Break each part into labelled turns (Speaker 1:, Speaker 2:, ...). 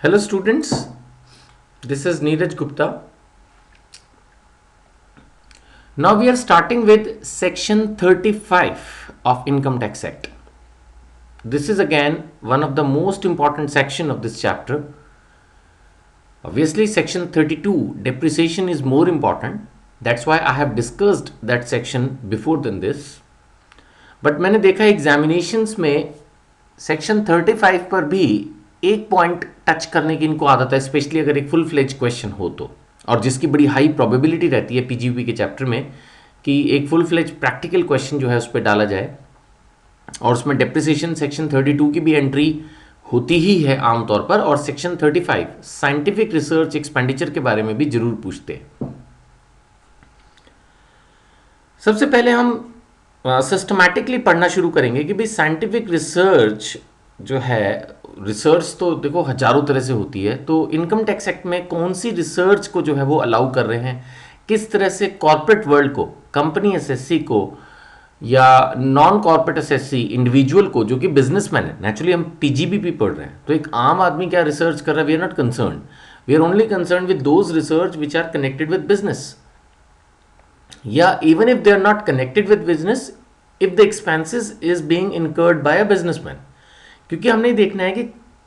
Speaker 1: Hello students, this is Neeraj Gupta. Now we are starting with section 35 of Income Tax Act. This is again one of the most important section of this chapter. Obviously section 32 depreciation is more important. That's why I have discussed that section before than this. But मैंने देखा examinations में section 35 पर भी एक point touch करने की इनको आदत है, स्पेशली अगर एक फुल फ्लेज क्वेश्चन हो तो, और जिसकी बड़ी हाई प्रोबेबिलिटी रहती है पीजीपी के चैप्टर में कि एक फुल फ्लेज प्रैक्टिकल क्वेश्चन जो है उस पर डाला जाए, और उसमें डेप्रिसिएशन सेक्शन 32 की भी एंट्री होती ही है आमतौर पर, और सेक्शन 35 साइंटिफिक रिसर्च एक्सपेंडिचर के बारे में भी जरूर पूछते हैं। सबसे पहले हम सिस्टमैटिकली पढ़ना शुरू करेंगे कि भाई साइंटिफिक रिसर्च जो है, रिसर्च तो देखो हजारों तरह से होती है, तो इनकम टैक्स एक्ट में कौन सी रिसर्च को जो है वो अलाउ कर रहे हैं, किस तरह से कॉर्पोरेट वर्ल्ड को, कंपनी एसएससी को या नॉन कॉर्पोरेट एसएससी इंडिविजुअल को जो कि बिजनेसमैन है, नेचुरली हम पीजीबीपी पढ़ रहे हैं तो एक आम आदमी क्या रिसर्च कर रहा है, we are not concern, we are only concern with those research which are connected with business, या even if they are not connected with business, if the expenses is being incurred by a businessman. क्योंकि हमने देखना है कि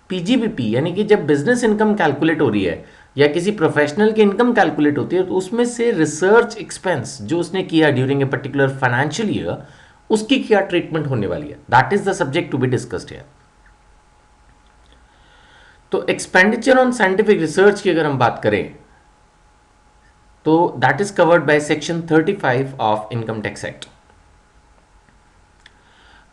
Speaker 1: PGBP यानी कि जब business income calculate हो रही है या किसी प्रोफेशनल की इनकम कैलकुलेट होती है तो उसमें से रिसर्च एक्सपेंस जो उसने किया during a particular financial year, उसकी क्या ट्रीटमेंट होने वाली है, that is the subject to be discussed here. तो एक्सपेंडिचर ऑन साइंटिफिक रिसर्च की अगर हम बात करें तो that is covered by section 35 of income tax act.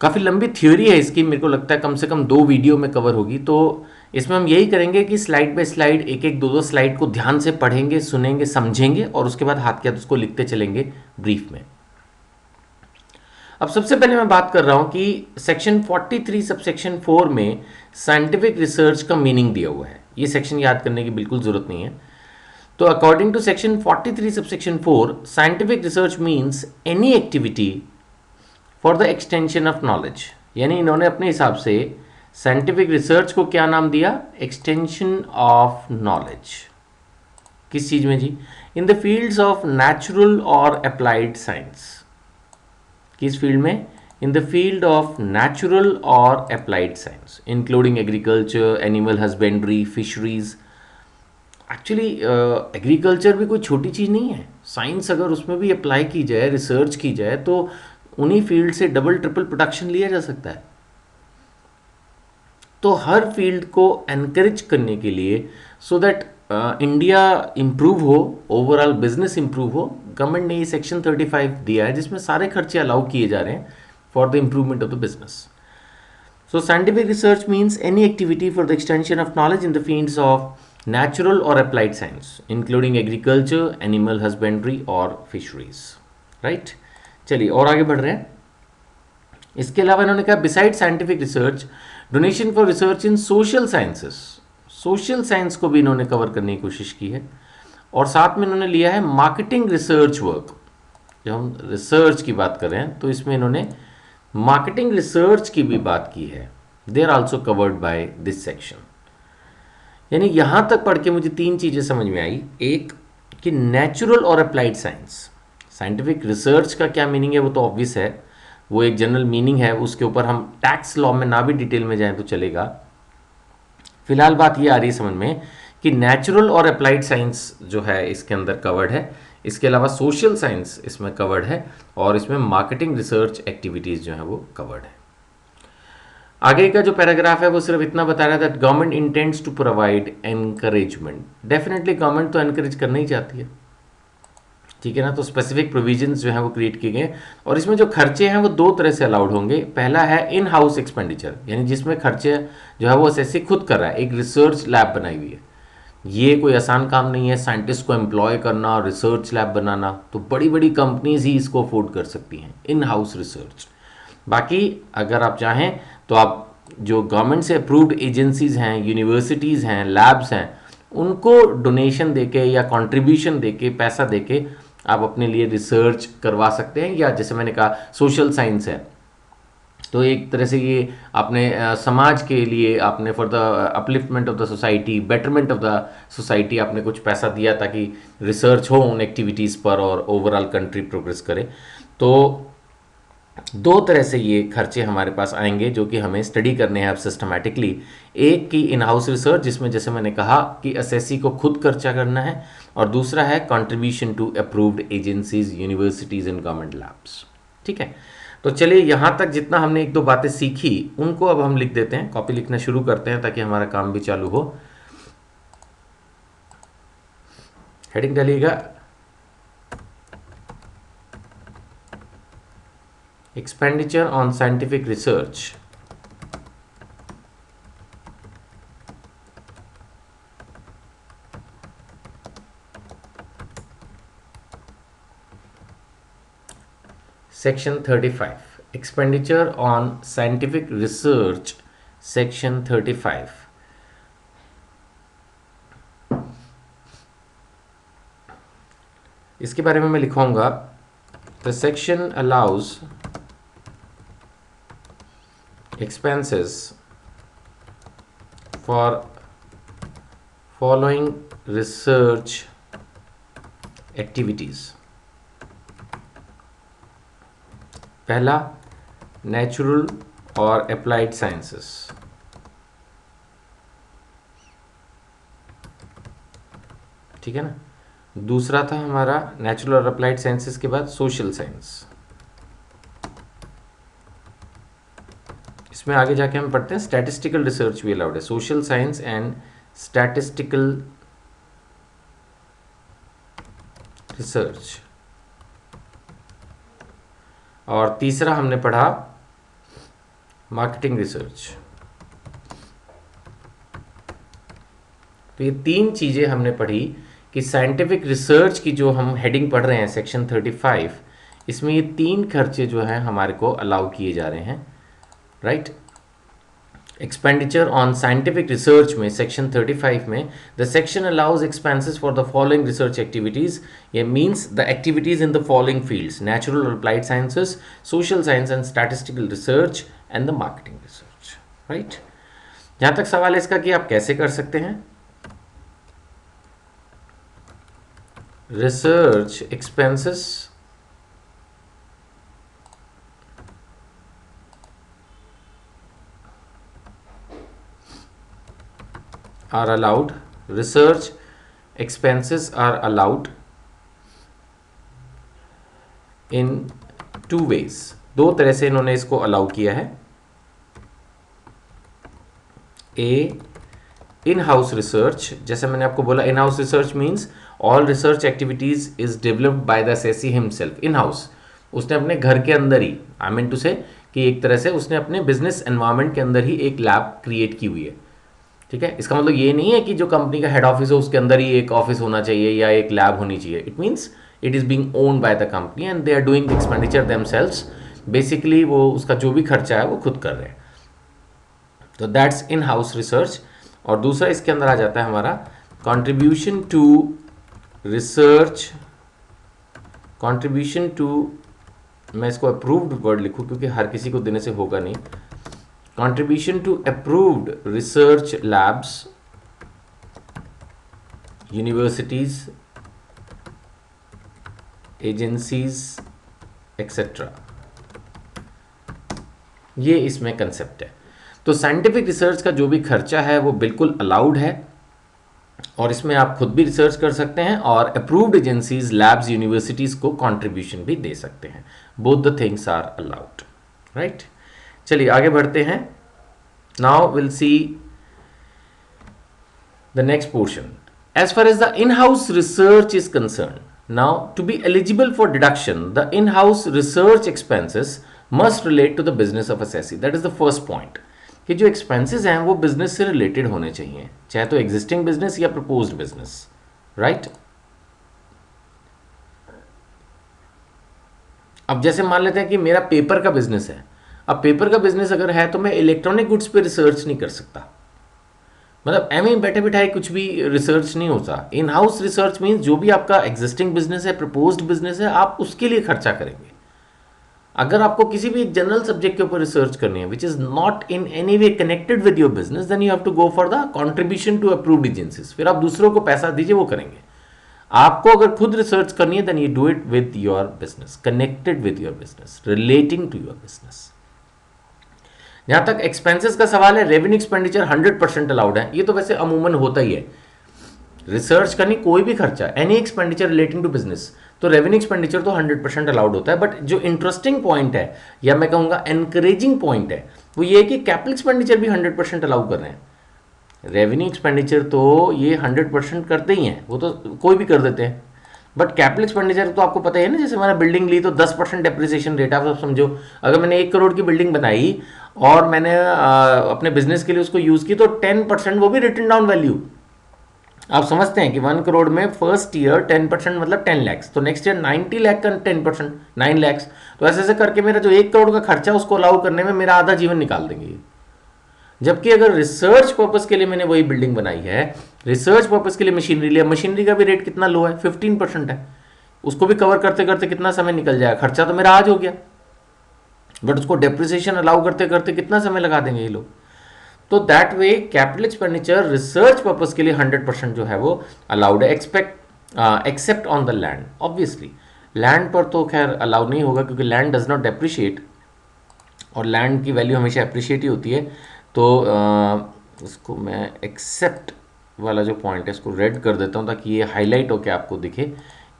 Speaker 1: काफ़ी लंबी थ्योरी है इसकी, मेरे को लगता है कम से कम 2 वीडियो में कवर होगी, तो इसमें हम यही करेंगे कि स्लाइड बाय स्लाइड एक एक 2 स्लाइड को ध्यान से पढ़ेंगे, सुनेंगे, समझेंगे और उसके बाद हाथ के हाथ उसको लिखते चलेंगे ब्रीफ में। अब सबसे पहले मैं बात कर रहा हूं कि सेक्शन 43 सबसेक्शन 4 में साइंटिफिक रिसर्च का मीनिंग दिया हुआ है। ये सेक्शन याद करने की बिल्कुल जरूरत नहीं है। तो according to section 43 subsection 4, scientific research means any activity for the extension of knowledge, यानी इन्होंने अपने हिसाब से साइंटिफिक रिसर्च को क्या नाम दिया, एक्सटेंशन ऑफ नॉलेज। किस चीज में जी, in the fields of natural और अप्लाइड साइंस। किस फील्ड में, in the field of natural और applied science including agriculture, animal husbandry, fisheries. Actually agriculture भी कोई छोटी चीज नहीं है, साइंस अगर उसमें भी अप्लाई की जाए, रिसर्च की जाए तो उन्हीं फील्ड से डबल ट्रिपल प्रोडक्शन लिया जा सकता है। तो हर फील्ड को एनकरेज करने के लिए, सो दैट इंडिया इंप्रूव हो, ओवरऑल बिजनेस इंप्रूव हो, गवर्नमेंट ने ये सेक्शन 35 दिया है जिसमें सारे खर्चे अलाउ किए जा रहे हैं for the improvement of the business. So scientific research means any activity for the extension of knowledge in the fields of natural और applied science including agriculture, animal husbandry और फिशरीज। राइट, चलिए और आगे बढ़ रहे हैं। इसके अलावा इन्होंने कहा beside scientific research, donation for research in social sciences, social science को भी इन्होंने कवर करने की कोशिश की है, और साथ में इन्होंने लिया है मार्केटिंग रिसर्च वर्क। जब हम रिसर्च की बात कर रहे हैं तो इसमें इन्होंने मार्केटिंग रिसर्च की भी बात की है, they are also covered by this section. यानी यहां तक पढ़ के मुझे 3 चीजें समझ में आई। एक कि नेचुरल और अप्लाइड साइंस, साइंटिफिक रिसर्च का क्या मीनिंग है वो तो ऑब्वियस है, वो एक जनरल मीनिंग है, उसके ऊपर हम टैक्स लॉ में ना भी डिटेल में जाएं तो चलेगा। फिलहाल बात ये आ रही है समझ में कि नेचुरल और अप्लाइड साइंस जो है इसके अंदर कवर्ड है, इसके अलावा सोशल साइंस इसमें कवर्ड है, और इसमें मार्केटिंग रिसर्च एक्टिविटीज जो है वो कवर्ड है। आगे का जो पैराग्राफ है वो सिर्फ इतना बता रहा है that government intends to provide encouragement. Definitely government तो एनकरेज करना ही चाहती है, ठीक है ना। तो स्पेसिफिक प्रोविजंस जो है वो क्रिएट किए गए, और इसमें जो खर्चे हैं वो 2 तरह से अलाउड होंगे। पहला है इन हाउस एक्सपेंडिचर, यानी जिसमें खर्चे जो है वो एसएससी खुद कर रहा है, एक रिसर्च लैब बनाई हुई है। ये कोई आसान काम नहीं है, साइंटिस्ट को एम्प्लॉय करना और रिसर्च लैब बनाना, तो बड़ी बड़ी कंपनीज ही इसको अफोर्ड कर सकती हैं, इन हाउस रिसर्च। बाकी अगर आप चाहें तो आप जो गवर्नमेंट से अप्रूव्ड एजेंसीज हैं, यूनिवर्सिटीज़ हैं, लैब्स हैं, उनको डोनेशन देके या कंट्रीब्यूशन देके, पैसा देके आप अपने लिए रिसर्च करवा सकते हैं। या जैसे मैंने कहा सोशल साइंस है, तो एक तरह से ये आपने समाज के लिए आपने for the upliftment of the society, betterment of the society आपने कुछ पैसा दिया ताकि रिसर्च हो उन एक्टिविटीज़ पर और ओवरऑल कंट्री प्रोग्रेस करे। तो दो तरह से ये खर्चे हमारे पास आएंगे जो कि हमें स्टडी करने हैं अब सिस्टमैटिकली। एक की इन हाउस रिसर्च जिसमें जैसे मैंने कहा कि एसएससी को खुद खर्चा करना है, और दूसरा है contribution to approved agencies, universities and government labs. ठीक है, तो चलिए यहाँ तक जितना हमने एक दो बातें सीखी उनको अब हम लिख देते हैं, कॉपी लिखना शुरू करते हैं ताकि हमारा काम भी चालू हो। हेडिंग डालिएगा expenditure on scientific research, section 35, expenditure on scientific research, section 35। इसके बारे में मैं लिखूंगा, the section allows expenses for following research activities। पहला, नेचुरल और अप्लाइड साइंसेस। ठीक है ना। दूसरा था हमारा नेचुरल और अप्लाइड साइंसेस के बाद सोशल साइंस। इसमें आगे जाके हम पढ़ते हैं स्टैटिस्टिकल रिसर्च भी अलाउड है, social science and statistical research. और तीसरा हमने पढ़ा मार्केटिंग रिसर्च। तो ये तीन चीजें हमने पढ़ी कि साइंटिफिक रिसर्च की जो हम हेडिंग पढ़ रहे हैं सेक्शन 35, इसमें ये तीन खर्चे जो हैं हमारे को अलाउ किए जा रहे हैं, right. Expenditure on scientific research में सेक्शन 35 में the section allows expenses for the following research activities. ये means the activities in the following fields, natural और applied sciences, social science and statistical research and the marketing research, right. जहां तक सवाल है इसका कि आप कैसे कर सकते हैं, research expenses are allowed, research expenses are allowed in two ways। दो तरह से इन्होंने इसको अलाउ किया है। ए, इन हाउस रिसर्च, जैसे मैंने आपको बोला इन house research means all research activities is developed by the assessee himself. In house उसने अपने घर के अंदर ही, आई मीन टू से कि एक तरह से उसने अपने बिजनेस एनवायरनमेंट के अंदर ही एक लैब क्रिएट की हुई है। ठीक है, इसका मतलब ये नहीं है कि जो कंपनी का हेड ऑफिस है उसके अंदर ही एक ऑफिस होना चाहिए या एक लैब होनी चाहिए। It means it is being owned by the company and they are doing the expenditure themselves. Basically वो उसका जो भी खर्चा है वो खुद कर रहे हैं। तो दैट्स इन हाउस रिसर्च। और दूसरा इसके अंदर आ जाता है हमारा contribution to research, contribution to, मैं इसको अप्रूव्ड वर्ड लिखूँ क्योंकि हर किसी को देने से होगा नहीं, contribution to approved research labs, universities, agencies, etc। ये इसमें कंसेप्ट है। तो साइंटिफिक रिसर्च का जो भी खर्चा है वो बिल्कुल अलाउड है, और इसमें आप खुद भी रिसर्च कर सकते हैं और अप्रूव्ड एजेंसीज, लैब्स, यूनिवर्सिटीज को कंट्रीब्यूशन भी दे सकते हैं। Both the things are allowed, right. चलिए आगे बढ़ते हैं। Now will see the next portion. As far as the in house research is concern, now to be eligible for deduction the in house research expenses must relate to the business of SSC. That is the first point कि जो expenses हैं वो business से related होने चाहिए, चाहे तो existing business या प्रपोज्ड बिजनेस, राइट। अब जैसे मान लेते हैं कि मेरा पेपर का बिजनेस है। अब पेपर का बिजनेस अगर है तो मैं इलेक्ट्रॉनिक गुड्स पे रिसर्च नहीं कर सकता, मतलब एम बैठे बिठाए कुछ भी रिसर्च नहीं होता। इन हाउस रिसर्च मीन्स जो भी आपका एग्जिस्टिंग बिजनेस है, प्रपोज्ड बिजनेस है, आप उसके लिए खर्चा करेंगे, अगर आपको किसी भी जनरल सब्जेक्ट के ऊपर रिसर्च करनी है which is not in any way connected with your business, then you have to go for the contribution to approved agencies. फिर आप दूसरों को पैसा दीजिए, वो करेंगे। आपको अगर खुद रिसर्च करनी है then you do it with your business, connected with your business, relating to your business. जहां तक एक्सपेंसेस का सवाल है, रेवेन्यू एक्सपेंडिचर 100% अलाउड है। ये तो वैसे अमूमन होता ही है, रिसर्च करनी कोई भी खर्चा, any expenditure relating to business, तो रेवेन्यू एक्सपेंडिचर तो 100% अलाउड होता है। बट जो इंटरेस्टिंग पॉइंट है या मैं कहूंगा एनकरेजिंग पॉइंट है वो ये है कि कैपिटल एक्सपेंडिचर भी 100% अलाउ कर रहे हैं। रेवेन्यू एक्सपेंडिचर तो ये 100% करते ही हैं, वो तो कोई भी कर देते हैं। बट कैपिटल एक्सपेंडिचर तो आपको पता है ना, जैसे मैंने बिल्डिंग ली तो 10% डेप्रिसिएशन रेट, आप सब समझो। अगर मैंने 1 करोड़ की बिल्डिंग बनाई और मैंने अपने बिजनेस के लिए उसको यूज की तो 10% वो भी रिटन डाउन वैल्यू। आप समझते हैं कि 1 करोड़ में फर्स्ट ईयर 10% मतलब 10 लाख, तो नेक्स्ट ईयर 90 लाख का 10% 9 लाख। तो ऐसे ऐसे करके मेरा जो 1 करोड़ का खर्चा उसको अलाउ करने में मेरा आधा जीवन निकाल देंगे। जबकि अगर रिसर्च पर्पस के लिए मैंने वही बिल्डिंग बनाई है, रिसर्च पर्पस के लिए मशीनरी लिया, मशीनरी का भी रेट कितना लो है, 15% है, उसको भी कवर करते करते कितना समय निकल जाएगा, खर्चा तो मेरा आज हो गया, बट उसको डेप्रिसिएशन अलाउ करते करते कितना समय लगा देंगे ये लोग। तो that way capital expenditure research purpose के लिए 100% जो है वो अलाउड है, except on the land. Obviously land पर तो खैर अलाउ नहीं होगा क्योंकि लैंड डज नॉट डेप्रिशिएट, और लैंड की वैल्यू हमेशा अप्रिशिएट ही होती है। तो इसको मैं एक्सेप्ट वाला जो पॉइंट है इसको रेड कर देता हूँ ताकि ये हाईलाइट होकर आपको दिखे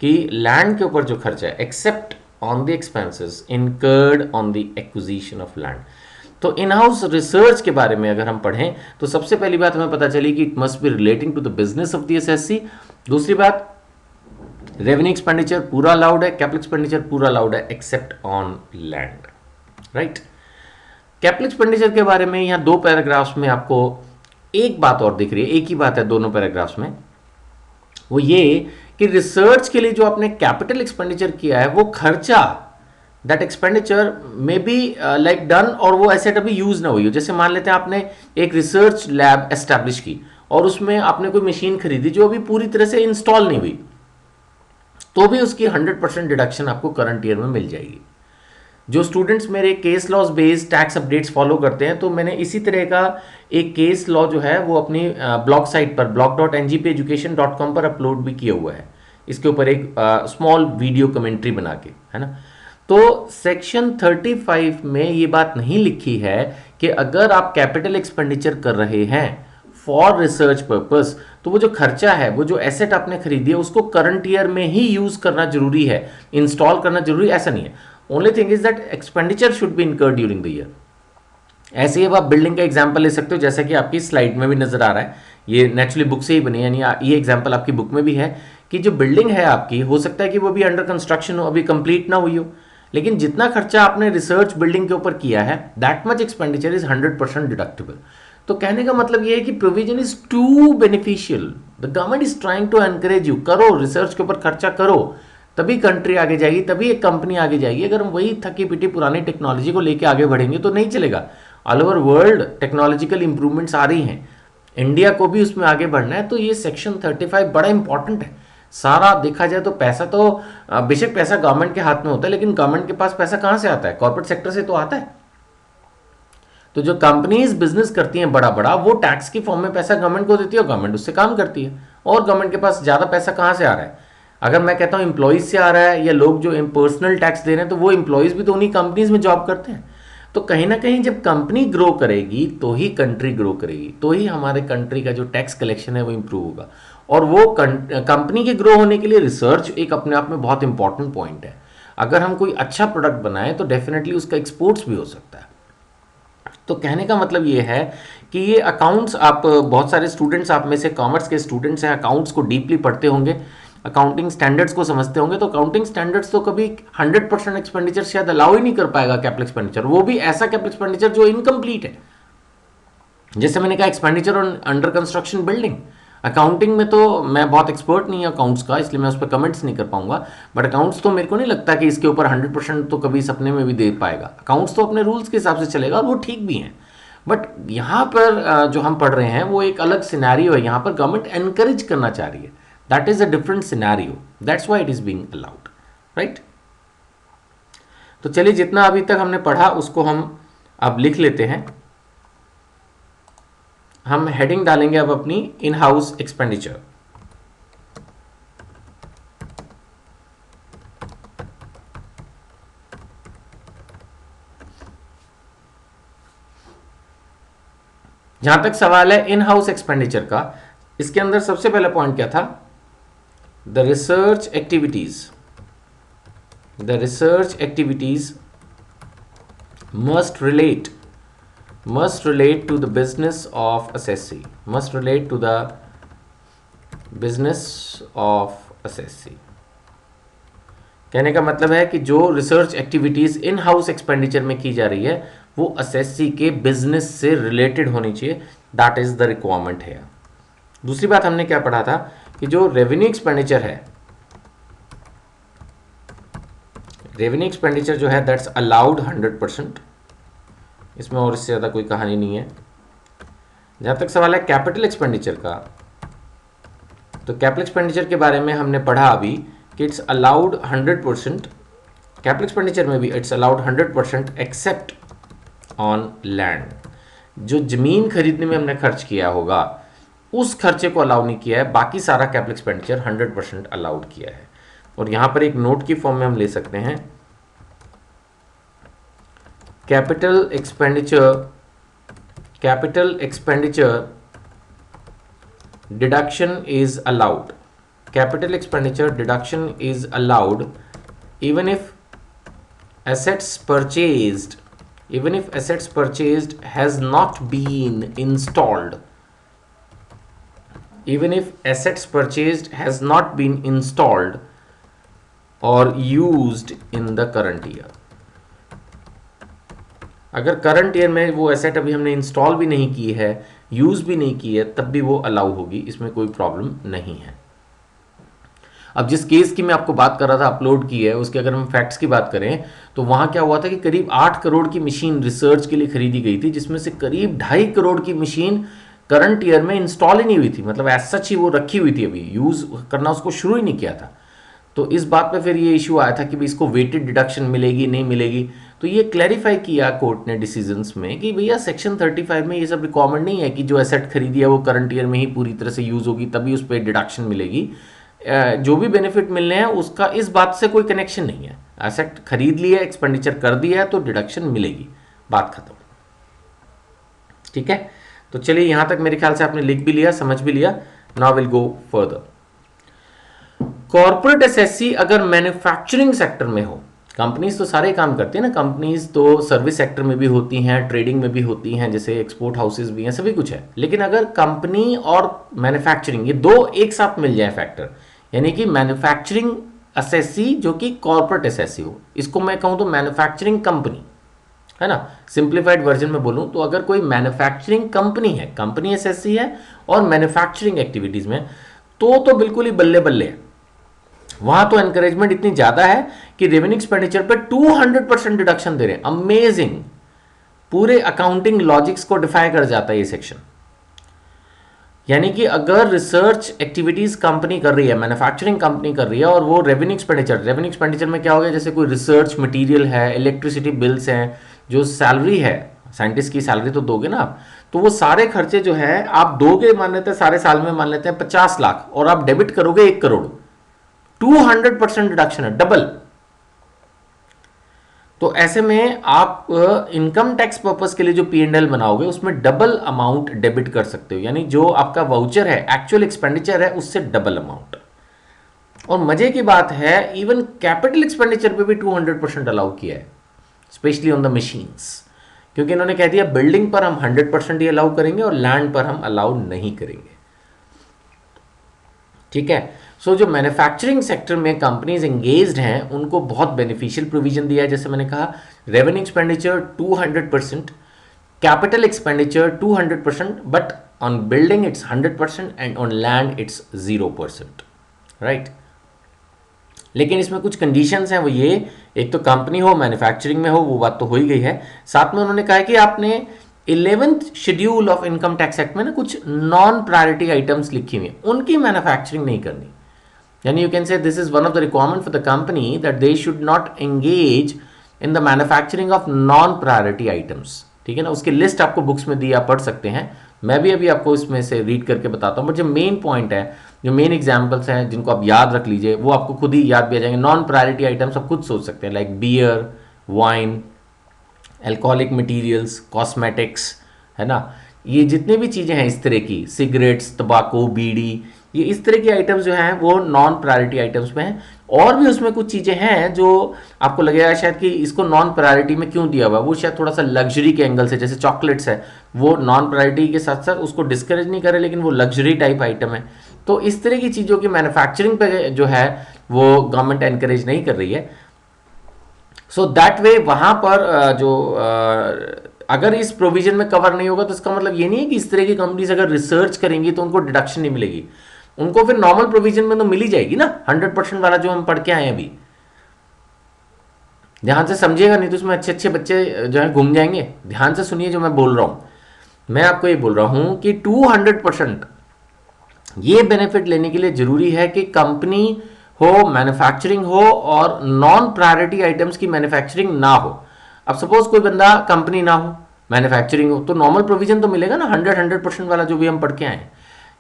Speaker 1: कि लैंड के ऊपर जो खर्चा है, except on the expenses incurred on the acquisition of land. तो इन हाउस रिसर्च के बारे में अगर हम पढ़ें तो सबसे पहली बात हमें पता चली कि it must be relating to the business of the SSC. दूसरी बात, रेवेन्यू एक्सपेंडिचर पूरा अलाउड है, कैपिटल एक्सपेंडिचर पूरा अलाउड है except on land, right. Capital expenditure के बारे में यहां 2 पैराग्राफ्स में आपको एक बात और दिख रही है, एक ही बात है दोनों पैराग्राफ्स में, वो ये कि रिसर्च के लिए जो आपने कैपिटल एक्सपेंडिचर किया है वो खर्चा, that expenditure may be like done, और वो एसेट अभी यूज ना हुई हो। जैसे मान लेते हैं आपने एक रिसर्च लैब एस्टैब्लिश की और उसमें आपने कोई मशीन खरीदी जो अभी पूरी तरह से इंस्टॉल नहीं हुई, तो भी उसकी 100% डिडक्शन आपको करंट ईयर में मिल जाएगी। जो स्टूडेंट्स मेरे case laws based tax updates follow करते हैं, तो मैंने इसी तरह का एक केस लॉ जो है वो अपनी ब्लॉग साइट पर blog.ngpeducation.com पर अपलोड भी किया हुआ है, इसके ऊपर एक स्मॉल वीडियो कमेंट्री बना के, है ना। तो सेक्शन 35 में ये बात नहीं लिखी है कि अगर आप कैपिटल एक्सपेंडिचर कर रहे हैं फॉर रिसर्च पर्पस तो वो जो खर्चा है, वो जो एसेट आपने खरीदी है उसको करंट ईयर में ही यूज करना जरूरी है, इंस्टॉल करना जरूरी, ऐसा नहीं है। Only thing is that expenditure should be incurred during the year. ऐसे ही अब आप बिल्डिंग का एग्जांपल ले सकते हो, जैसा कि आपकी स्लाइड में भी नजर आ रहा है, ये नेचुरली बुक से ही बनी है, यानी ये एग्जांपल आपकी बुक में भी है कि जो बिल्डिंग है आपकी, हो सकता है कि वो भी अंडर कंस्ट्रक्शन हो, अभी कंप्लीट ना हुई हो, लेकिन जितना खर्चा आपने रिसर्च बिल्डिंग के ऊपर किया है that much expenditure is 100% deductible. तो कहने का मतलब ये है कि provision is too beneficial, the government is trying to encourage you, करो रिसर्च के ऊपर खर्चा करो, तभी कंट्री आगे जाएगी, तभी एक कंपनी आगे जाएगी। अगर हम वही थकी पिटी पुरानी टेक्नोलॉजी को लेके आगे बढ़ेंगे तो नहीं चलेगा। All over world technological improvements आ रही हैं, इंडिया को भी उसमें आगे बढ़ना है। तो ये सेक्शन 35 बड़ा इंपॉर्टेंट है। सारा देखा जाए तो पैसा तो बेशक पैसा गवर्नमेंट के हाथ में होता है, लेकिन गवर्नमेंट के पास पैसा कहां से आता है? कॉर्पोरेट सेक्टर से तो आता है। तो जो कंपनीज बिजनेस करती हैं बड़ा बड़ा, वो टैक्स की फॉर्म में पैसा गवर्नमेंट को देती है और गवर्नमेंट उससे काम करती है। और गवर्नमेंट के पास ज्यादा पैसा कहां से आ रहा है? अगर मैं कहता हूं एम्प्लॉइज से आ रहा है या लोग जो पर्सनल टैक्स दे रहे हैं, तो वो एम्प्लॉइज भी तो उन्हीं कंपनीज में जॉब करते हैं। तो कहीं ना कहीं जब कंपनी ग्रो करेगी तो ही कंट्री ग्रो करेगी, तो ही हमारे कंट्री का जो टैक्स कलेक्शन है वो इंप्रूव होगा। और वो कंपनी के ग्रो होने के लिए रिसर्च एक अपने आप में बहुत इंपॉर्टेंट पॉइंट है। अगर हम कोई अच्छा प्रोडक्ट बनाएं तो डेफिनेटली उसका एक्सपोर्ट्स भी हो सकता है। तो कहने का मतलब ये है कि ये अकाउंट्स, आप बहुत सारे स्टूडेंट्स आप में से कॉमर्स के स्टूडेंट्स हैं, अकाउंट्स को डीपली पढ़ते होंगे, अकाउंटिंग स्टैंडर्ड्स को समझते होंगे। तो अकाउंटिंग स्टैंडर्ड्स तो कभी 100% एक्सपेंडिचर शायद अलाउ ही नहीं कर पाएगा कैपिटल एक्सपेंडिचर, वो भी ऐसा कैपिटल एक्सपेंडिचर जो इनकम्प्लीट है। जैसे मैंने कहा expenditure on under construction building, accounting में तो मैं बहुत एक्सपर्ट नहीं हूँ अकाउंट्स का, इसलिए मैं उस पर कमेंट्स नहीं कर पाऊंगा। बट अकाउंट्स तो मेरे को नहीं लगता कि इसके ऊपर 100% तो कभी सपने में भी दे पाएगा। अकाउंट्स तो अपने रूल्स के हिसाब से चलेगा और वो ठीक भी हैं। बट यहाँ पर जो हम पढ़ रहे हैं वो एक अलग सिनेरियो है। यहाँ पर गवर्नमेंट एनकरेज करना चाह रही है, that is a different scenario, that's why it is being allowed, right. तो चलिए जितना अभी तक हमने पढ़ा उसको हम अब लिख लेते हैं। हम हेडिंग डालेंगे अब अपनी इन हाउस एक्सपेंडिचर। जहां तक सवाल है इन हाउस एक्सपेंडिचर का, इसके अंदर सबसे पहला पॉइंट क्या था? The research activities must relate to the business of assessee, must relate to the business of assessee। कहने का मतलब है कि जो research activities in house expenditure में की जा रही है वो असेसी के बिजनेस से रिलेटेड होनी चाहिए। दैट इज द रिक्वायरमेंट है। दूसरी बात हमने क्या पढ़ा था कि जो रेवेन्यू एक्सपेंडिचर है, रेवेन्यू एक्सपेंडिचर जो है दैट्स अलाउड 100%। इसमें और इससे ज़्यादा कोई कहानी नहीं है। जहाँ तक सवाल है कैपिटल एक्सपेंडिचर का, तो कैपिटल एक्सपेंडिचर के बारे में हमने पढ़ा अभी कि इट्स अलाउड 100%। कैपिटल एक्सपेंडिचर में भी it's allowed 100% accept on land. जो जमीन खरीदने में हमने खर्च किया होगा उस खर्चे को अलाउ नहीं किया है, बाकी सारा कैपिटल एक्सपेंडिचर 100% अलाउड किया है। और यहाँ पर एक नोट की फॉर्म में हम ले सकते हैं, capital expenditure deduction is allowed. Capital expenditure deduction is allowed even if assets purchased has not been installed, even if assets purchased has not been installed or used in the current year। अगर current year में वो asset अभी हमने install भी नहीं की है, use भी नहीं की है, तब भी वो अलाउ होगी, इसमें कोई प्रॉब्लम नहीं है। अब जिस केस की मैं आपको बात कर रहा था अपलोड की है, उसके अगर हम फैक्ट्स की बात करें तो वहां क्या हुआ था कि करीब 8 करोड़ की मशीन रिसर्च के लिए खरीदी गई थी, जिसमें से करीब 2.5 करोड़ की मशीन करंट ईयर में इंस्टॉल ही नहीं हुई थी, मतलब एज सच ही वो रखी हुई थी, अभी यूज करना उसको शुरू ही नहीं किया था। तो इस बात पे फिर ये इशू आया था कि भाई इसको वेटेड डिडक्शन मिलेगी नहीं मिलेगी। तो ये क्लैरिफाई किया कोर्ट ने डिसीजंस में कि भैया सेक्शन 35 में ये सब रिक्वायरमेंट नहीं है कि जो एसेट खरीदी है वो करंट ईयर में ही पूरी तरह से यूज होगी तभी उस पर डिडक्शन मिलेगी। जो भी बेनिफिट मिलने हैं उसका इस बात से कोई कनेक्शन नहीं है। एसेट खरीद लिया, एक्सपेंडिचर कर दिया है तो डिडक्शन मिलेगी, बात खत्म। ठीक है, तो चलिए यहां तक मेरे ख्याल से आपने लिख भी लिया, समझ भी लिया। Now will go further. Corporate SSC अगर मैन्युफैक्चरिंग सेक्टर में हो, कंपनीज तो सारे काम करती हैं ना, कंपनीज तो सर्विस सेक्टर में भी होती हैं, ट्रेडिंग में भी होती हैं, जैसे एक्सपोर्ट हाउसेज भी हैं, सभी कुछ है। लेकिन अगर कंपनी और मैन्युफैक्चरिंग ये दो एक साथ मिल जाए फैक्टर, यानी कि मैन्युफैक्चरिंग एसएससी जो कि कॉर्पोरेट एसएससी हो, इसको मैं कहूं तो मैन्युफैक्चरिंग कंपनी है ना, सिंप्लीफाइड वर्जन में बोलूं तो अगर कोई मैन्युफैक्चरिंग कंपनी है, कंपनी एसएससी है और मैन्युफैक्चरिंग एक्टिविटीज में, तो बिल्कुल ही बल्ले बल्ले है। वहां तो एनकरेजमेंट इतनी ज्यादा है कि रेवेन्यू एक्सपेंडिचर पे 200% डिडक्शन दे रहे हैं। अमेजिंग, पूरे अकाउंटिंग लॉजिक्स को डिफाई कर जाता है ये सेक्शन। यानी कि अगर रिसर्च एक्टिविटीज कंपनी कर रही है, मैन्युफैक्चरिंग कंपनी कर रही है और वो रेवेन्यू एक्सपेंडिचर में क्या हो गया, जैसे कोई रिसर्च मटेरियल है, इलेक्ट्रिसिटी बिल्स हैं, जो सैलरी है, साइंटिस्ट की सैलरी तो दोगे ना आप, तो वो सारे खर्चे जो है आप दोगे, मान लेते हैं सारे साल में मान लेते हैं 50 लाख और आप डेबिट करोगे 1 करोड़, 200% डिडक्शन है, डबल। तो ऐसे में आप इनकम टैक्स पर्पस के लिए जो P&L बनाओगे उसमें डबल अमाउंट डेबिट कर सकते हो, यानी जो आपका वाउचर है, एक्चुअल एक्सपेंडिचर है, उससे डबल अमाउंट। और मजे की बात है इवन कैपिटल एक्सपेंडिचर पे भी 200% अलाउ किया है, स्पेशली ऑन द मशीन्स, क्योंकि इन्होंने कह दिया बिल्डिंग पर हम 100% ही अलाउ करेंगे और लैंड पर हम अलाउ नहीं करेंगे। ठीक है, सो जो मैन्युफैक्चरिंग सेक्टर में कंपनीज एंगेज्ड हैं उनको बहुत बेनिफिशियल प्रोविजन दिया है। जैसे मैंने कहा, revenue expenditure 200%, capital expenditure 200%, but on building it's 100% and on land it's 0%, right. लेकिन इसमें कुछ कंडीशंस हैं, वो ये, एक तो कंपनी हो, मैन्युफैक्चरिंग में हो, वो बात तो हो ही गई है। साथ में उन्होंने कहा है कि आपने 11th schedule of income tax act में ना कुछ नॉन प्रायोरिटी आइटम्स लिखी हुई हैं, उनकी मैन्युफैक्चरिंग नहीं करनी। यानी you can say this is one of the requirement for the company that they should not engage in the manufacturing of non priority items, ठीक है ना। उसकी लिस्ट आपको बुक्स में दी, आप पढ़ सकते हैं, मैं भी अभी आपको इसमें से रीड करके बताता हूँ, बट जो मेन पॉइंट है, जो मेन एग्जाम्पल्स हैं जिनको आप याद रख लीजिए, वो आपको खुद ही याद भी आ जाएंगे। नॉन प्रायोरिटी आइटम्स आप खुद सोच सकते हैं, like beer, wine, alcoholic materials, cosmetics, है ना। ये जितने भी चीज़ें हैं इस तरह की, सिगरेट्स, तंबाकू, बीड़ी, ये इस तरह की आइटम्स जो हैं वो नॉन प्रायोरिटी आइटम्स में हैं। और भी उसमें कुछ चीज़ें हैं जो आपको लगेगा शायद कि इसको नॉन प्रायोरिटी में क्यों दिया हुआ, वो शायद थोड़ा सा लग्जरी के एंगल से, जैसे चॉकलेट्स है, वो नॉन प्रायोरिटी के साथ साथ उसको डिस्करेज नहीं करे, लेकिन वो लग्जरी टाइप आइटम है। तो इस तरह की चीज़ों की मैन्युफैक्चरिंग पे जो है वो गवर्नमेंट एनकरेज नहीं कर रही है। सो दैट वे वहां पर अगर इस प्रोविजन में कवर नहीं होगा तो इसका मतलब ये नहीं है कि इस तरह की कंपनीज अगर रिसर्च करेंगी तो उनको डिडक्शन नहीं मिलेगी, उनको फिर नॉर्मल प्रोविजन में तो मिल ही जाएगी ना, 100% वाला जो हम पढ़ के आए हैं अभी। ध्यान से समझिएगा, नहीं तो उसमें अच्छे अच्छे बच्चे जो है घूम जाएंगे। ध्यान से सुनिए जो मैं बोल रहा हूं। मैं आपको ये बोल रहा हूं कि 200% ये बेनिफिट लेने के लिए जरूरी है कि कंपनी हो, मैन्युफैक्चरिंग हो, और नॉन प्रायोरिटी आइटम्स की मैन्युफैक्चरिंग ना हो। अब सपोज कोई बंदा कंपनी ना हो, मैन्युफैक्चरिंग हो, तो नॉर्मल प्रोविजन तो मिलेगा ना, 100% वाला जो भी हम पढ़ के आए हैं।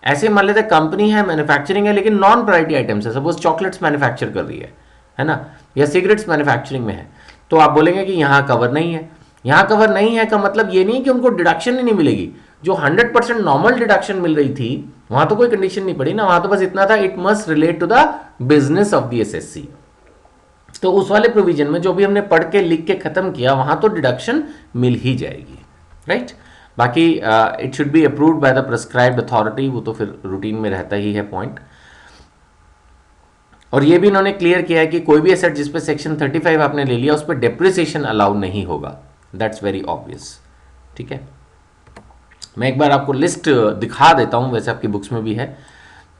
Speaker 1: ऐसे मान लेते कंपनी है, मैन्युफैक्चरिंग है, लेकिन नॉन प्रायोरिटी आइटम्स है, सपोज चॉकलेट्स मैन्युफैक्चर कर रही है ना, या सिगरेट्स मैन्युफैक्चरिंग में है, तो आप बोलेंगे कि यहाँ कवर नहीं है। यहाँ कवर नहीं है का मतलब ये नहीं कि उनको डिडक्शन ही नहीं मिलेगी। जो 100% नॉर्मल डिडक्शन मिल रही थी वहां तो कोई कंडीशन नहीं पड़ी ना, वहां तो बस इतना था, it must relate to the business of the SSC. तो उस वाले प्रोविजन में जो भी हमने पढ़ के लिख के खत्म किया वहां तो डिडक्शन मिल ही जाएगी, राइट। बाकी it should be approved by the prescribed authority, वो तो फिर रूटीन में रहता ही है पॉइंट। और ये भी इन्होंने क्लियर किया है कि कोई भी एसेट जिस पे सेक्शन 35 आपने ले लिया उस पर डेप्रिसिएशन अलाउ नहीं होगा, दैट्स वेरी ऑब्वियस, ठीक है। मैं एक बार आपको लिस्ट दिखा देता हूँ, वैसे आपकी बुक्स में भी है।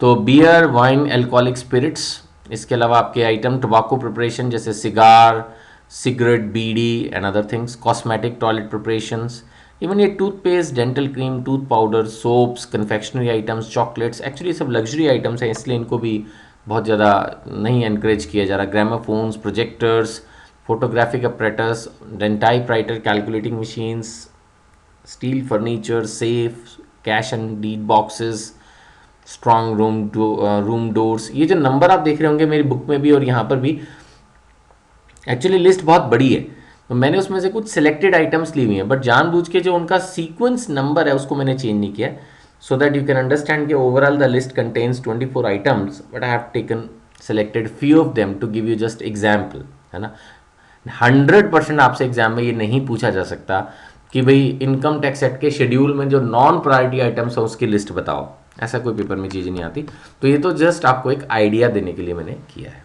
Speaker 1: तो बियर, वाइन, एल्कोहलिक स्पिरिट्स, इसके अलावा आपके आइटम टोबैको प्रिपरेशन जैसे cigar, cigarette, bidi and other things, cosmetic, toilet preparations, even ये toothpaste, dental cream, tooth powder, soaps, confectionery items, chocolates, actually सब लग्जरी आइटम्स हैं इसलिए इनको भी बहुत ज़्यादा नहीं एनकरेज किया जा रहा। Gramophones, projectors, photographic apparatus, then typewriter, calculating machines, steel furniture, safe, cash and deed boxes, strong room doors. ये जो नंबर आप देख रहे होंगे मेरी बुक में भी और यहाँ पर भी, एक्चुअली लिस्ट बहुत बड़ी है, तो मैंने उसमें से कुछ सिलेक्टेड आइटम्स ली हुई हैं, बट जानबूझ के जो उनका सीक्वेंस नंबर है उसको मैंने चेंज नहीं किया, so that you can understand कि overall the list contains 24 items, but I have taken selected few of them to give you just example, है ना। 100% आपसे एग्जाम में ये नहीं पूछा जा सकता कि भाई इनकम टैक्स एक्ट के शेड्यूल में जो नॉन प्रायोरिटी आइटम्स है उसकी लिस्ट बताओ, ऐसा कोई पेपर में चीज़ नहीं आती। तो ये तो जस्ट आपको एक आइडिया देने के लिए मैंने किया है,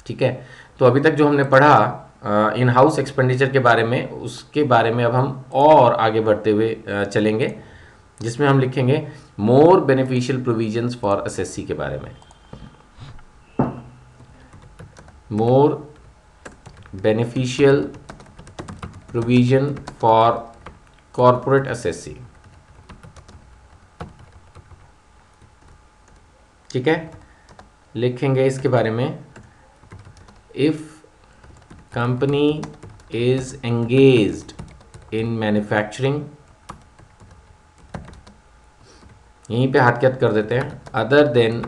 Speaker 1: ठीक है। तो अभी तक जो हमने पढ़ा इन हाउस एक्सपेंडिचर के बारे में, उसके बारे में अब हम और आगे बढ़ते हुए चलेंगे, जिसमें हम लिखेंगे more beneficial provisions for SSC के बारे में। More beneficial provision for corporate SSC, ठीक है। लिखेंगे इसके बारे में, if company is engaged in manufacturing, यहीं पे हरकत कर देते हैं, other than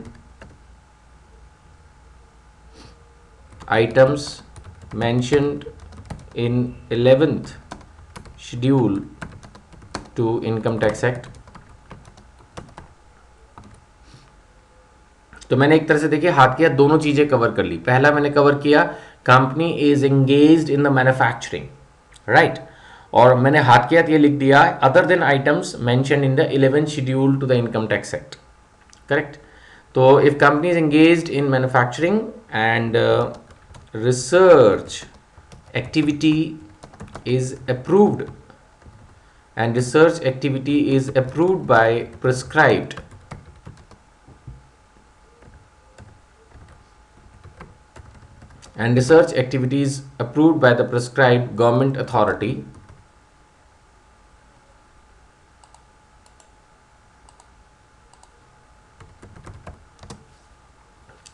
Speaker 1: items mentioned in 11th schedule to income tax act। तो मैंने एक तरह से देखिए हाथ किया, दोनों चीजें कवर कर ली। पहला मैंने कवर किया company is engaged in the manufacturing, right, और मैंने हाथ किया ये लिख दिया other than items mention in the 11th schedule to the income tax act, correct. तो if company is engaged in manufacturing and research activity is approved and research activity is approved by prescribed and research activities approved by the prescribed government authority,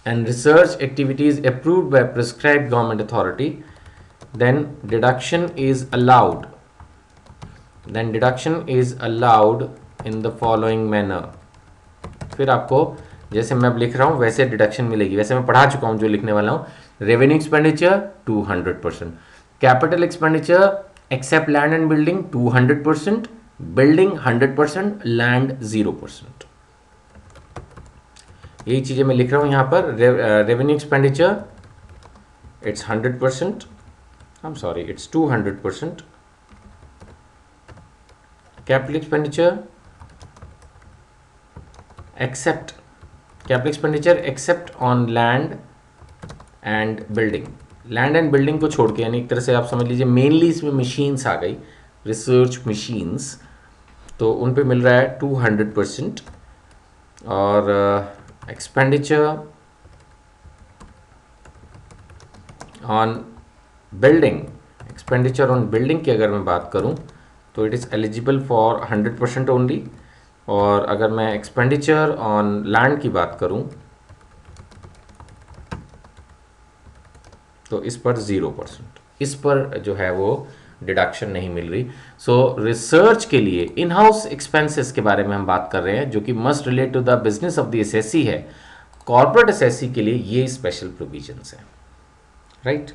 Speaker 1: and research activities approved by prescribed government authority, then deduction is allowed in the following manner। फिर आपको जैसे मैं अब लिख रहा हूँ वैसे deduction मिलेगी, वैसे मैं पढ़ा चुका हूँ जो लिखने वाला हूँ। Revenue expenditure 200%, capital expenditure except land and building 200%, building 100%, land 0%। यही चीजें मैं लिख रहा हूँ यहाँ पर। Revenue expenditure it's 100%, I am sorry it's 200%, capital expenditure except on land and building। Land and building को छोड़ के, यानी एक तरह से आप समझ लीजिए मेनली इसमें मशीन्स आ गई, रिसर्च मशीन्स, तो उन पे मिल रहा है 200%। और एक्सपेंडिचर ऑन बिल्डिंग की अगर मैं बात करूं तो it is eligible for 100% only. और अगर मैं एक्सपेंडिचर ऑन लैंड की बात करूं तो इस पर 0%, इस पर जो है वो डिडक्शन नहीं मिल रही। सो रिसर्च के लिए इन हाउस एक्सपेंसेस के बारे में हम बात कर रहे हैं, जो कि must relate to the business of the SSC है। कॉर्पोरेट एसएससी के लिए ये स्पेशल प्रोविजंस हैं, राइट।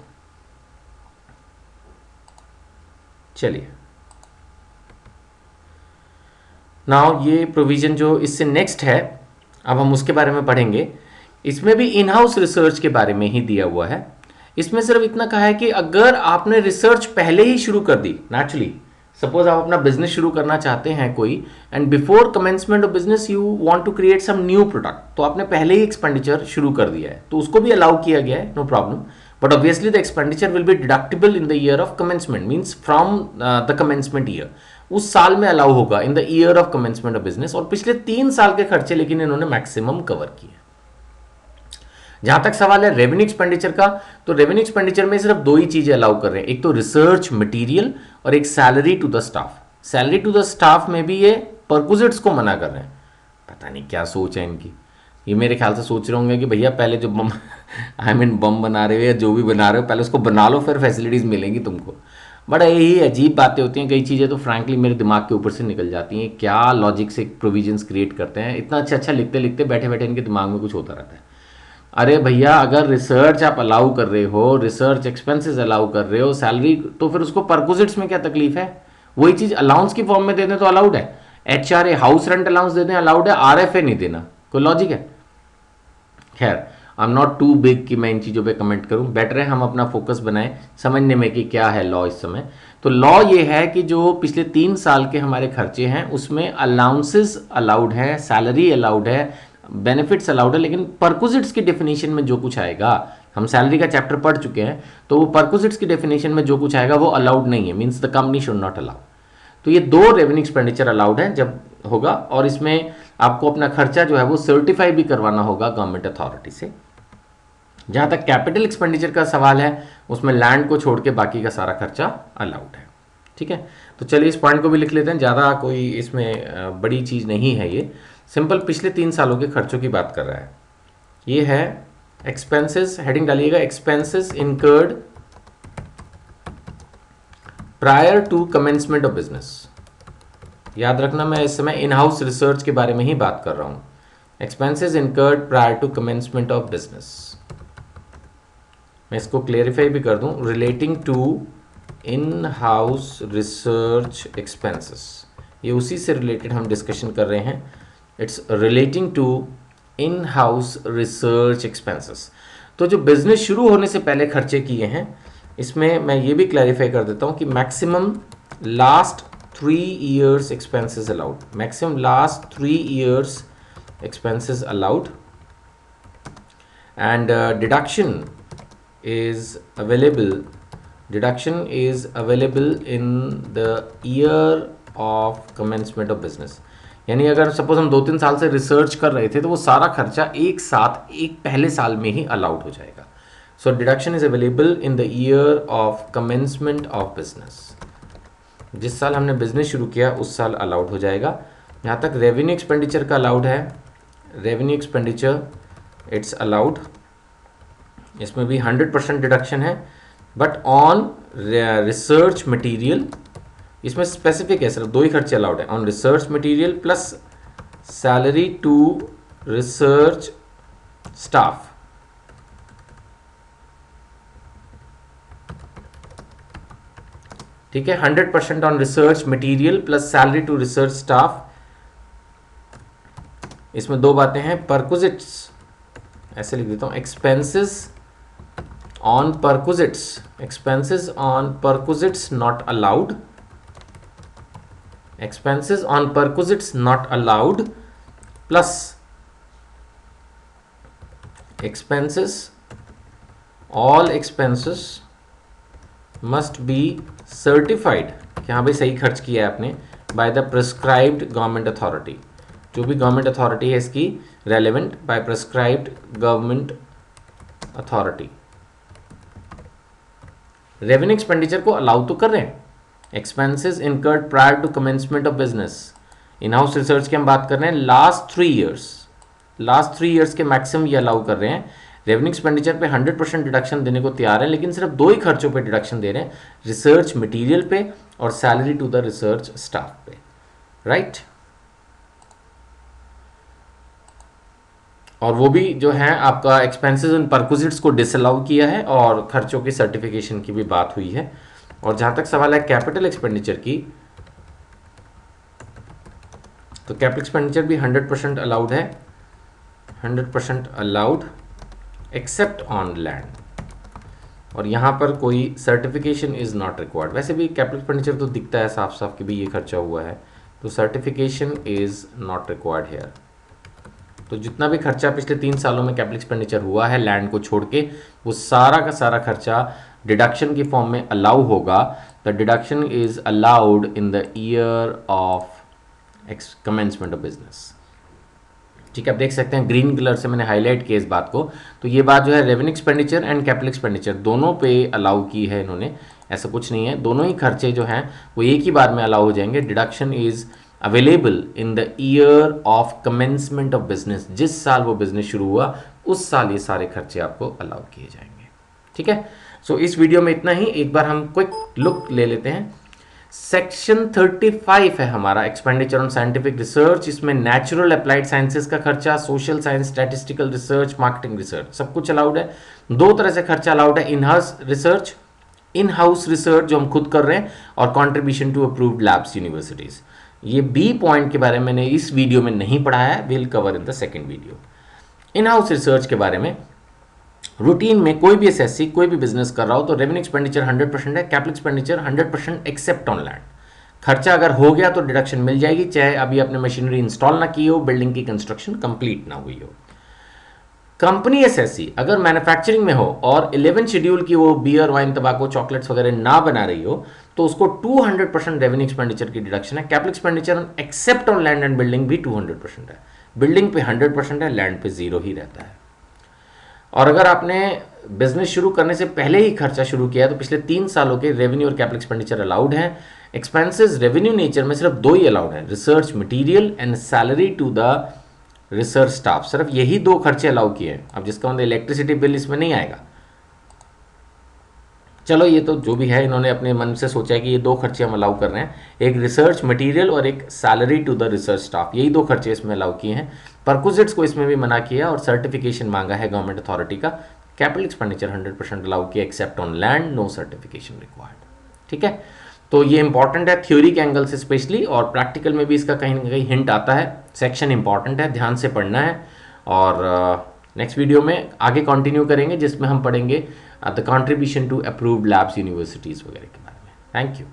Speaker 1: चलिए नाउ ये प्रोविजन जो इससे नेक्स्ट है, अब हम उसके बारे में पढ़ेंगे। इसमें भी इन हाउस रिसर्च के बारे में ही दिया हुआ है। इसमें सिर्फ इतना कहा है कि अगर आपने रिसर्च पहले ही शुरू कर दी, नेचुरली सपोज आप अपना बिजनेस शुरू करना चाहते हैं कोई, and before commencement of business you want to create some new product, तो आपने पहले ही एक्सपेंडिचर शुरू कर दिया है, तो उसको भी अलाउ किया गया है, no problem. But obviously the expenditure will be deductible in the year of commencement, means from the commencement year, उस साल में अलाउ होगा in the year of commencement of business. और पिछले 3 साल के खर्चे लेकिन इन्होंने मैक्सिमम कवर किए। जहां तक सवाल है रेवेन्यू एक्सपेंडिचर का, तो रेवेन्यू एक्सपेंडिचर में सिर्फ 2 ही चीजें अलाउ कर रहे हैं, एक तो रिसर्च मटेरियल और एक salary to the staff. Salary to the staff में भी ये परक्विजिट्स को मना कर रहे हैं। पता नहीं क्या सोच है इनकी। ये मेरे ख्याल से सोच रहे होंगे कि भैया पहले जो बम बम बना रहे हो या जो भी बना रहे हो पहले उसको बना लो, फिर फैसिलिटीज मिलेंगी तुमको। बड़ा यही अजीब बातें होती हैं, कई चीज़ें तो फ्रैंकली मेरे दिमाग के ऊपर से निकल जाती हैं। क्या लॉजिक से प्रोविजंस क्रिएट करते हैं, इतना अच्छा लिखते लिखते बैठे बैठे इनके दिमाग में कुछ होता रहता है। अरे भैया अगर रिसर्च आप अलाउ कर रहे हो, रिसर्च एक्सपेंसेस अलाउ कर रहे हो, सैलरी, तो फिर उसको परक्विजिट्स में क्या तकलीफ है? वही चीज़ अलाउंस की फॉर्म में दे दें तो अलाउड है। HRA हाउस रेंट अलाउंस दे दें अलाउड है, RFA नहीं देना, कोई लॉजिक है? खैर I am not too big कि मैं इन चीज़ों पे कमेंट करूं, बेटर है हम अपना फोकस बनाएं समझने में कि क्या है लॉ इस समय। तो लॉ ये है कि जो पिछले 3 साल के हमारे खर्चे हैं उसमें अलाउंसेस अलाउड है, सैलरी अलाउड है, बेनिफिट्स अलाउड है, लेकिन परक्विजिट्स की डेफिनेशन में जो कुछ आएगा, हम सैलरी का चैप्टर पढ़ चुके हैं, तो वो परक्विजिट्स की डेफिनेशन में जो कुछ आएगा वो अलाउड नहीं है, means the company should not allow. तो ये 2 रेवेन्यू एक्सपेंडिचर अलाउड है जब होगा, और इसमें आपको अपना खर्चा जो है वो सर्टिफाई भी करवाना होगा गवर्नमेंट अथॉरिटी से। जहां तक कैपिटल एक्सपेंडिचर का सवाल है उसमें लैंड को छोड़ के बाकी का सारा खर्चा अलाउड है, ठीक है। तो चलिए इस पॉइंट को भी लिख लेते हैं, ज़्यादा कोई इसमें बड़ी चीज़ नहीं है, ये सिंपल पिछले 3 सालों के खर्चों की बात कर रहा है। ये है एक्सपेंसेस, हेडिंग डालिएगा expenses incurred prior to commencement of business. याद रखना मैं इस समय इन हाउस रिसर्च के बारे में ही बात कर रहा हूं। Expenses incurred prior to commencement of business, मैं इसको क्लेरिफाई भी कर दूं, relating to in house research expenses, ये उसी से रिलेटेड हम डिस्कशन कर रहे हैं। It's relating to in house research expenses. तो जो बिजनेस शुरू होने से पहले खर्चे किए हैं, इसमें मैं ये भी क्लैरिफाई कर देता हूं कि maximum last 3 years expenses allowed, maximum last 3 years expenses allowed, and deduction is available in the year of commencement of business। यानी अगर सपोज हम 2-3 साल से रिसर्च कर रहे थे तो वो सारा खर्चा एक साथ एक पहले साल में ही अलाउड हो जाएगा। So deduction is available in the year of commencement of business, जिस साल हमने बिजनेस शुरू किया उस साल अलाउड हो जाएगा। यहाँ तक रेवेन्यू एक्सपेंडिचर का अलाउड है, रेवेन्यू एक्सपेंडिचर इट्स अलाउड, इसमें भी 100% डिडक्शन है। बट ऑन रिसर्च मटेरियल, इसमें स्पेसिफिक है, सिर्फ दो ही खर्चे अलाउड है, on research material plus salary to research staff. ठीक है, 100% on research material plus salary to research staff. इसमें दो बातें हैं, परक्विजिट्स, ऐसे लिख देता हूं, expenses on perquisites, expenses on perquisites not allowed, expenses on perquisites not allowed, plus expenses, all expenses must be certified कि हाँ भाई सही खर्च किया है आपने, by the prescribed government authority, जो भी गवर्नमेंट अथॉरिटी है इसकी relevant, by prescribed government authority। Revenue expenditure को अलाउ तो कर रहे हैं, expenses incurred prior to commencement of business. In house research की हम बात कर रहे हैं लास्ट 3 ईयर्स के मैक्सिमम ये अलाउ कर रहे हैं। रेवेन्यू एक्सपेंडिचर पे 100% डिडक्शन देने को तैयार है, लेकिन सिर्फ दो ही खर्चों पे डिडक्शन दे रहे हैं, रिसर्च मटेरियल पे और salary to the research staff पे, राइट। और वो भी जो है आपका एक्सपेंसेस इन परक्विजिट्स को डिसअलाउ किया है और खर्चों की सर्टिफिकेशन की भी बात हुई है। और जहां तक सवाल है कैपिटल एक्सपेंडिचर की, तो कैपिटल एक्सपेंडिचर भी 100% अलाउड है, 100% अलाउड एक्सेप्ट ऑन लैंड, और यहां पर कोई सर्टिफिकेशन इज नॉट रिक्वायर्ड। वैसे भी कैपिटल एक्सपेंडिचर तो दिखता है साफ साफ कि भी ये खर्चा हुआ है, तो certification is not required here. तो जितना भी खर्चा पिछले 3 सालों में कैपिटल एक्सपेंडिचर हुआ है लैंड को छोड़ के, वो सारा का सारा खर्चा डिडक्शन की फॉर्म में अलाउ होगा। The deduction is allowed in the year of commencement of business. ठीक है, आप देख सकते हैं ग्रीन कलर से मैंने हाईलाइट किया इस बात को। तो ये बात जो है revenue expenditure and capital expenditure दोनों पे अलाउ की है इन्होंने, ऐसा कुछ नहीं है, दोनों ही खर्चे जो हैं वो एक ही बार में अलाउ हो जाएंगे। Deduction is available in the year of commencement of business, जिस साल वो बिजनेस शुरू हुआ उस साल ये सारे खर्चे आपको अलाउ किए जाएंगे। ठीक है, सो इस वीडियो में इतना ही। एक बार हम क्विक लुक ले लेते हैं। सेक्शन 35 है हमारा एक्सपेंडिचर ऑन साइंटिफिक रिसर्च। इसमें नेचुरल अप्लाइड साइंसेस का खर्चा, social science, statistical research, marketing research सब कुछ अलाउड है। दो तरह से खर्चा अलाउड है, इन हाउस रिसर्च जो हम खुद कर रहे हैं, और contribution to approved labs universities. ये बी पॉइंट के बारे में मैंने इस वीडियो में नहीं पढ़ाया है, will cover in the second video. In house research के बारे में, रूटीन में कोई भी एसएससी कोई भी बिजनेस कर रहा हो तो रेवेन्यू एक्सपेंडिचर 100% है, capital expenditure 100% accept on land. खर्चा अगर हो गया तो डिडक्शन मिल जाएगी, चाहे अभी आपने मशीनरी इंस्टॉल ना की हो, बिल्डिंग की कंस्ट्रक्शन कंप्लीट ना हुई हो। कंपनी एसएससी अगर मैन्युफैक्चरिंग में हो और 11 शेड्यूल की वो बियर, वाइन, तंबाकू, चॉकलेट्स वगैरह ना बना रही हो, तो उसको 200% रेवेन्यू एक्सपेंडिचर की डिडक्शन है। Capital expenditure accept on land and building भी 200% है। बिल्डिंग पे 100% है, लैंड पे 0 ही रहता है। और अगर आपने बिजनेस शुरू करने से पहले ही खर्चा शुरू किया है तो पिछले 3 सालों के रेवेन्यू और कैपिटल एक्सपेंडिचर अलाउड है। एक्सपेंसेस रेवेन्यू नेचर में सिर्फ 2 ही अलाउड है, research material and salary to the research staff. सिर्फ यही 2 खर्चे अलाउ किए हैं। अब जिसका मतलब इलेक्ट्रिसिटी बिल इसमें नहीं आएगा। चलो ये तो जो भी है, इन्होंने अपने मन से सोचा है कि ये 2 खर्चे हम अलाउ कर रहे हैं, एक रिसर्च मटेरियल और एक salary to the research staff, यही 2 खर्चे इसमें अलाउ किए हैं। परक्विजिट्स को इसमें भी मना किया और सर्टिफिकेशन मांगा है गवर्नमेंट अथॉरिटी का। कैपिटल एक्सपेंडिचर 100% अलाउ किया except on land, no certification required. ठीक है, तो ये इंपॉर्टेंट है थ्योरी के एंगल से स्पेशली, और प्रैक्टिकल में भी इसका कहीं ना कहीं हिंट आता है। सेक्शन इंपॉर्टेंट है, ध्यान से पढ़ना है। और नेक्स्ट वीडियो में आगे कंटिन्यू करेंगे जिसमें हम पढ़ेंगे the contribution to approved labs universities वगैरह के बारे में। Thank you.